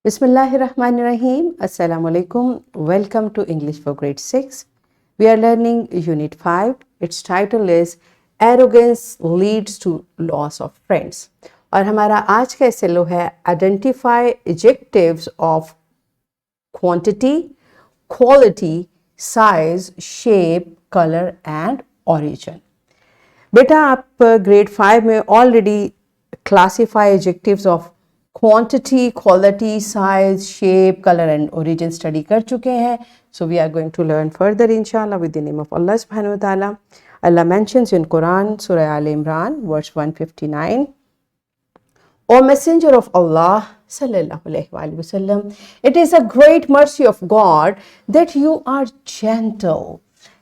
Bismillahirrahmanirrahim. Assalamu alaikum. Welcome to English for grade 6. We are learning Unit 5. Its title is Arrogance Leads to Loss of Friends. और हमारा आज का एसेलो है Identify Adjectives of Quantity, Quality, Size, Shape, Color and Origin. बेटा आप grade 5 में already classify adjectives of quantity, quality, size, shape, colour and origin study कर चुके हैं. So we are going to learn further इंशाल्लाह with the name of Allah सुब्हानहू व तआला. अल्लाह मेंशंस इन कुरान सूरह Al Imran verse 159, O Messenger of Allah sallallahu alaihi wasallam, it is a great mercy of God that you are gentle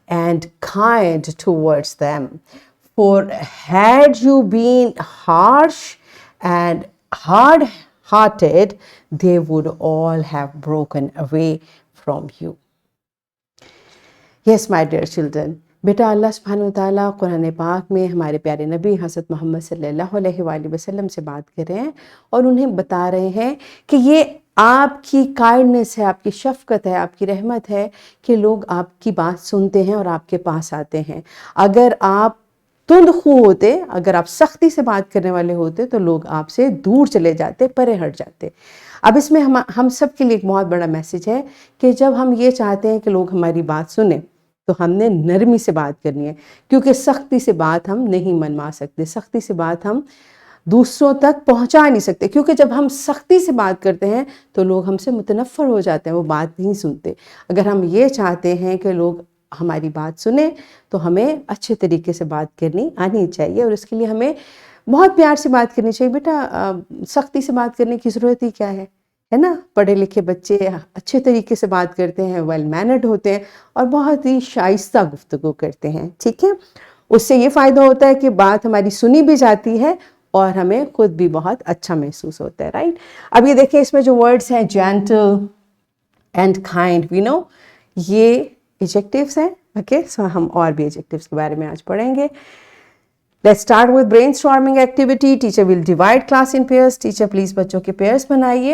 and kind towards them. For had you been harsh and hard-hearted, they would all have broken away from you. Yes, my dear children. बेटा अल्लाह सुब्हानहू व तआला कुरान पाक में हमारे प्यारे नबी हज़रत मोहम्मद सल्लल्लाहु अलैहि वसल्लम से बात कर रहे हैं और उन्हें बता रहे हैं कि ये आपकी काइंडनेस है, आपकी शफ़क़त है, आपकी रहमत है कि लोग आपकी बात सुनते हैं और आपके पास आते हैं. अगर आप तुंदखू होते, अगर आप सख्ती से बात करने वाले होते तो लोग आपसे दूर चले जाते, परे हट जाते. अब इसमें हम सब के लिए एक बहुत बड़ा मैसेज है कि जब हम ये चाहते हैं कि लोग हमारी बात सुने तो हमने नरमी से बात करनी है, क्योंकि सख्ती से बात हम नहीं मनवा सकते, सख्ती से बात हम दूसरों तक पहुंचा नहीं सकते. क्योंकि जब हम सख्ती से बात करते हैं तो लोग हमसे मुतनफ़र हो जाते हैं, वो बात नहीं सुनते. अगर हम ये चाहते हैं कि लोग हमारी बात सुने तो हमें अच्छे तरीके से बात करनी आनी चाहिए और उसके लिए हमें बहुत प्यार से बात करनी चाहिए. बेटा सख्ती से बात करने की ज़रूरत ही क्या है ना. पढ़े लिखे बच्चे अच्छे तरीके से बात करते हैं, वेल मैनर्ड होते हैं और बहुत ही शाइस्ता गुफ्तगू करते हैं. ठीक है, उससे ये फ़ायदा होता है कि बात हमारी सुनी भी जाती है और हमें खुद भी बहुत अच्छा महसूस होता है. राइट, अब ये देखें इसमें जो वर्ड्स हैं gentle and kind, we know ये एडजेक्टिव्स हैं. ओके, सो हम और भी एडजेक्टिव्स के बारे में आज पढ़ेंगे. Let's start with brainstorming activity. Teacher will divide class in pairs. Teacher please बच्चों के पेयर्स बनाइए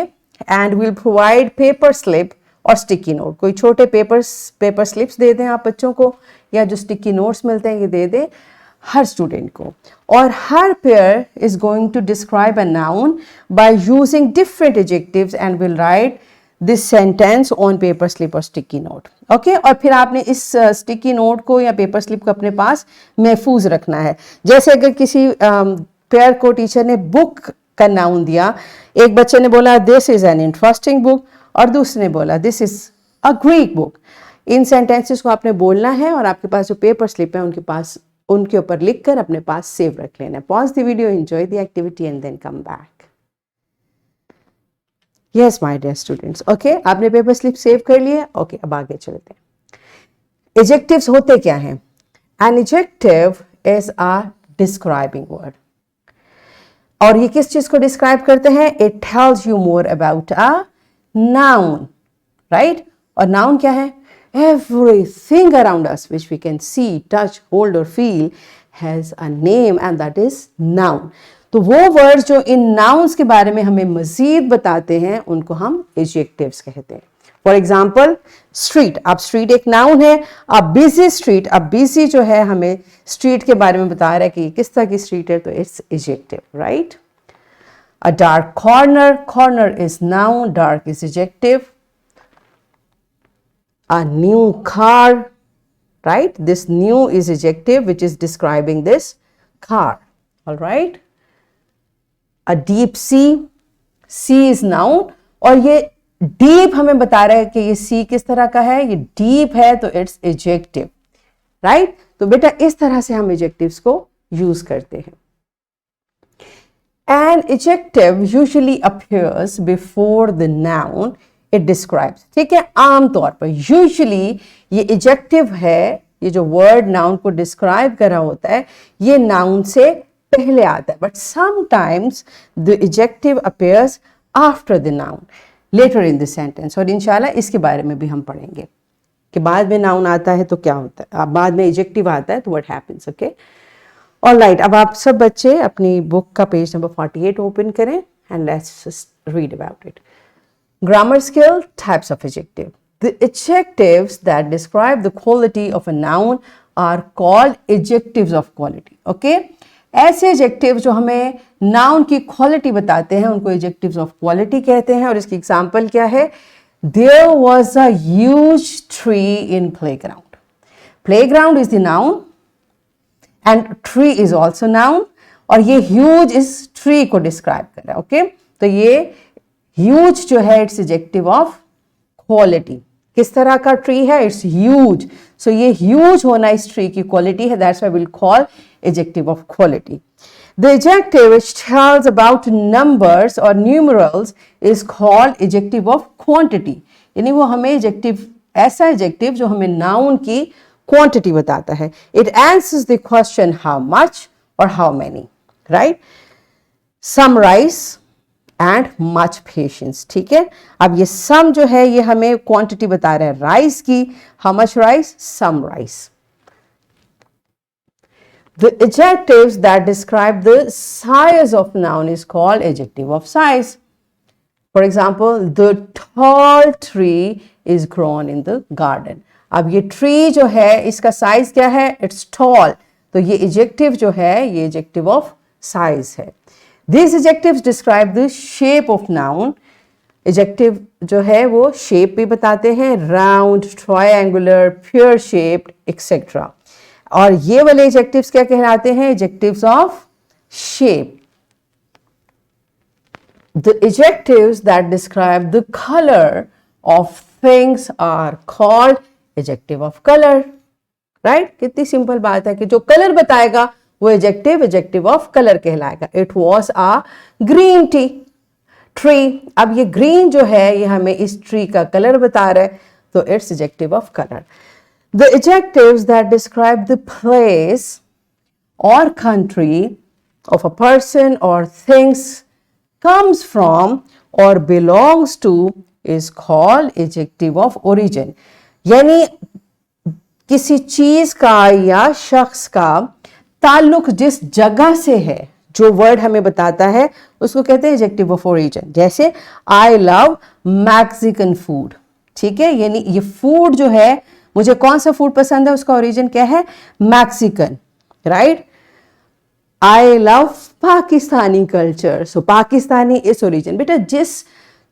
and will provide paper slip और स्टिकी नोट. कोई छोटे पेपर स्लिप्स दे दें आप बच्चों को, या जो स्टिकी नोट्स मिलते हैं ये दे दें हर स्टूडेंट को. और हर pair is going to describe a noun by using different adjectives and will write this sentence on paper slip और स्टिकी नोट. ओके, और फिर आपने इस स्टिकी नोट को या पेपर स्लिप को अपने पास महफूज रखना है. जैसे अगर किसी पेयर को टीचर ने बुक का नाउन दिया, एक बच्चे ने बोला this is an interesting book और दूसरे ने बोला this is a Greek book. In sentences को आपने बोलना है और आपके पास जो पेपर स्लिप है उनके ऊपर लिख कर अपने पास सेव रख लेना है. Pause the video, enjoy the activity and then come back. Yes my dear students, okay आपने पेपर स्लिप सेव कर लिया. ओके, अब आगे चलते हैं. एडजेक्टिव्स होते क्या हैं? An adjective is a describing word. और ये किस चीज को डिस्क्राइब करते हैं? It tells you more about a noun. Right, और नाउन क्या है? Everything around us which we can see, touch, hold और feel has a name and that is noun. तो वो वर्ड्स जो इन नाउन्स के बारे में हमें मजीद बताते हैं उनको हम एडजेक्टिव्स कहते हैं. For example street. अब स्ट्रीट एक नाउन है. अब बिजी स्ट्रीट, अब बिजी जो है हमें स्ट्रीट के बारे में बता रहा है कि किस तरह की स्ट्रीट है, तो it's adjective. Right, a dark corner, corner is noun, dark is adjective. A new car, right, this new is adjective which is describing this car. all right, a deep sea, sea is noun और ये deep हमें बता रहा है कि ये सी किस तरह का है, ये डीप है तो इट्स एडजेक्टिव. राइट, तो बेटा इस तरह से हम एडजेक्टिव्स को यूज करते हैं. An adjective usually appears before the noun it describes. ठीक है, आमतौर पर यूजुअली ये एडजेक्टिव है, ये जो वर्ड नाउन को डिस्क्राइब कर रहा होता है ये नाउन से पहले आता है. But sometimes the adjective appears after the noun letter in the sentence. और इंशाल्लाह इसके बारे में भी हम पढ़ेंगे कि बाद में नाउन आता है तो क्या होता है, बाद में एडजेक्टिव आता है तो व्हाट हैपेंस. ओके, ऑलराइट, अब आप सब बच्चे अपनी बुक का पेज नंबर 48 ओपन करें and let's just read about it. Grammar skill, types of adjective. The adjectives that describe the quality of a noun are called adjectives of quality. Okay? ऐसे adjectives जो हमें noun की quality बताते हैं उनको adjectives of quality कहते हैं. और इसकी example क्या है? There was a huge tree in playground. Playground is the noun and tree is also noun. और ये huge इस tree को describe कर रहा है. Okay? तो ये huge जो है इट्स एडजेक्टिव ऑफ क्वालिटी. किस तरह का ट्री है? It's huge. सो ये ह्यूज होना इस ट्री की क्वालिटी है. That's why we will call adjective of quality. The adjective which tells about numbers और numerals is called adjective of quantity. यानी वो हमें एडजेक्टिव, ऐसा एडजेक्टिव जो हमें नाउन की क्वांटिटी बताता है. It answers the question how much और how many. Right? Summarise and much patience. ठीक है? अब ये सम जो है ये हमें क्वांटिटी बता रहा है राइस की. How much rice? Some rice. The adjectives that describe the size of noun is called adjective of size. For example, the tall tree is grown in the garden. अब ये ट्री जो है इसका size क्या है? It's tall. तो ये adjective जो है ये एडजेक्टिव ऑफ साइज है. These adjectives describe the shape of noun. Adjective जो है वो shape भी बताते हैं, round, triangular, pear shaped, etc. और ये वाले adjectives क्या कहलाते हैं? Adjectives of shape. The adjectives that describe the color of things are called adjective of color. Right? कितनी सिंपल बात है कि जो कलर बताएगा वो एडजेक्टिव ऑफ कलर कहलाएगा. It was a green tree. अब ये ग्रीन जो है ये हमें इस ट्री का कलर बता रहा है, तो it's adjective of colour. The adjectives that describe the place और कंट्री ऑफ अ पर्सन और थिंग्स कम्स फ्रॉम और belongs two is called adjective of origin. यानी किसी चीज का या शख्स का ताल्लुक जिस जगह से है, जो वर्ड हमें बताता है उसको कहते हैं एडजेक्टिव ऑफ ओरिजिन. जैसे आई लव मैक्सिकन फूड. ठीक है? यानी ये फूड जो है, मुझे कौन सा फूड पसंद है, उसका ओरिजिन क्या है? Mexican. Right? I love Pakistani culture. So Pakistani is origin. बेटा जिस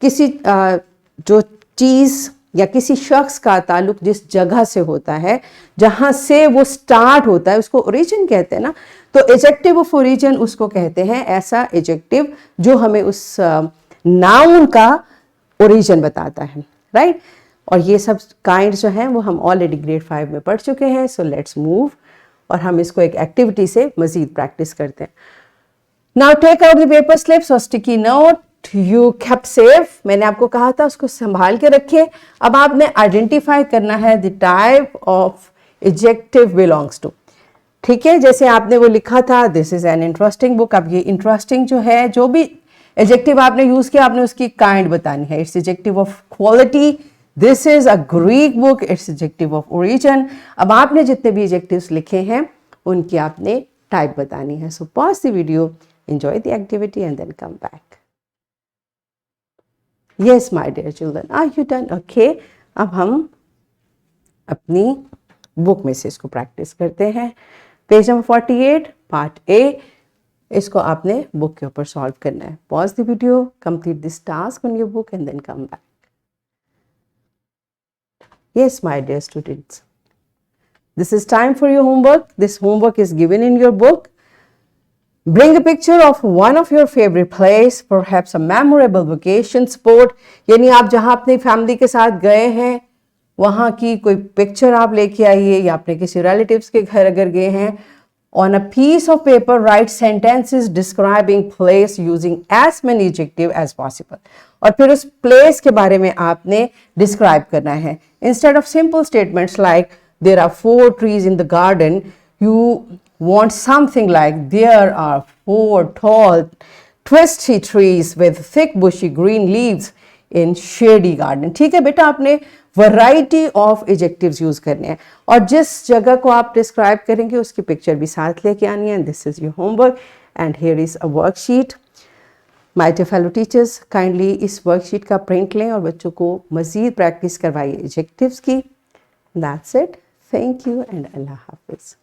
किसी जो चीज या किसी शख्स का ताल्लुक जिस जगह से होता है, जहां से वो स्टार्ट होता है, उसको ओरिजिन कहते हैं ना. तो एडजेक्टिव ऑफ ओरिजिन उसको कहते हैं, ऐसा एडजेक्टिव जो हमें उस नाउन का ओरिजिन बताता है. राइट? और ये सब काइंड जो हैं वो हम ऑलरेडी ग्रेड 5 में पढ़ चुके हैं. सो लेट्स मूव और हम इसको एक एक्टिविटी से मजीद प्रैक्टिस करते हैं. Now take out the paper slips और sticky note you kept safe. मैंने आपको कहा था उसको संभाल के रखिए. अब आपने आइडेंटिफाई करना है the type of adjective belongs to. ठीक है? जैसे आपने वो लिखा था this is an interesting book. अब ये इंटरेस्टिंग जो है, जो भी एडजेक्टिव आपने यूज किया आपने उसकी काइंड बतानी है. It's adjective of quality. This is a Greek book. It's adjective of origin. अब आपने जितने भी एडजेक्टिव्स लिखे हैं उनकी आपने टाइप बतानी है. So pause the video, enjoy the activity and then come back. Yes, my dear children, are you done? Okay. अब हम अपनी बुक में से इसको प्रैक्टिस करते हैं. Page number 48 part A. इसको आपने बुक के ऊपर सॉल्व करना है. Pause the video, complete this task on your book and then come back. Yes, my dear students, this is time for your homework. This homework is given in your book. Bring a picture of one of your favorite place, perhaps a memorable vacation spot. यानी आप जहां अपनी family के साथ गए हैं वहां की कोई पिक्चर आप लेके आइए, या अपने किसी रिलेटिव्स के घर अगर गए हैं. On a piece of paper, write sentences describing place using as many adjectives as possible. और फिर उस place के बारे में आपने describe करना है. Instead of simple statements like there are 4 trees in the garden, you want something like there are 4 tall twisty trees with thick bushy green leaves in shady garden. ठीक है बेटा, आपने वैरायटी ऑफ एडजेक्टिव्स यूज करने हैं और जिस जगह को आप डिस्क्राइब करेंगे उसकी पिक्चर भी साथ लेके आनी है. This is your homework and here is a worksheet. My dear fellow teachers, kindly इस वर्कशीट का प्रिंट लें और बच्चों को मज़ीद प्रैक्टिस करवाइए एडजेक्टिव्स की। That's it, thank you and अल्लाह हाफिज़।